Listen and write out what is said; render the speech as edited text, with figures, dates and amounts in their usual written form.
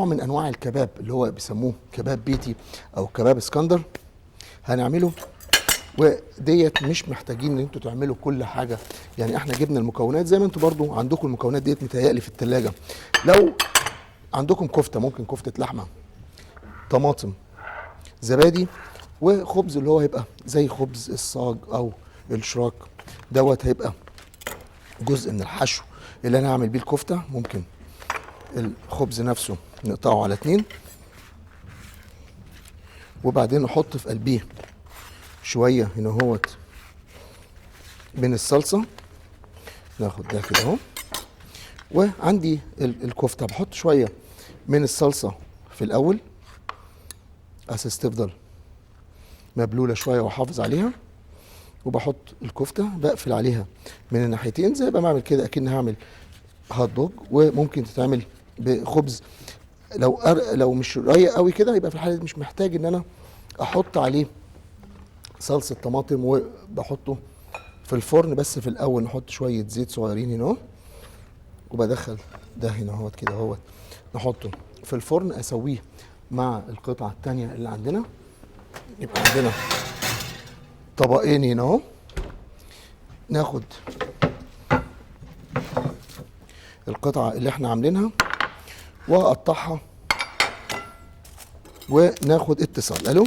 نوع من انواع الكباب اللي هو بيسموه كباب بيتي او كباب اسكندر هنعمله. وديت مش محتاجين ان انتوا تعملوا كل حاجه، يعني احنا جبنا المكونات زي ما انتوا برضو عندكم المكونات ديت متهيألي في التلاجة. لو عندكم كفته، ممكن كفته لحمه، طماطم، زبادي، وخبز اللي هو هيبقى زي خبز الصاج او الشراك، دوت هيبقى جزء من الحشو اللي انا هعمل بيه الكفته. ممكن الخبز نفسه نقطعه على 2، وبعدين نحط في قلبيه شويه هنا اهوت من الصلصه. ناخد ده كده اهو، وعندي الكفته بحط شويه من الصلصه في الاول اساس تفضل مبلوله شويه واحافظ عليها، وبحط الكفته بقفل عليها من الناحيتين زي ما بعمل كده اكن هعمل هات دوج. وممكن تتعمل بخبز لو مش رايق قوي كده، يبقى في الحاله دي مش محتاج ان انا احط عليه صلصه طماطم وبحطه في الفرن. بس في الاول نحط شويه زيت صغيرين هنا اهو، وبدخل ده هنا اهوت كده اهوت نحطه في الفرن اسويه مع القطعه الثانيه اللي عندنا. يبقى عندنا طبقين هنا اهو. ناخد القطعه اللي احنا عاملينها واقطعها وناخد اتصال. الو.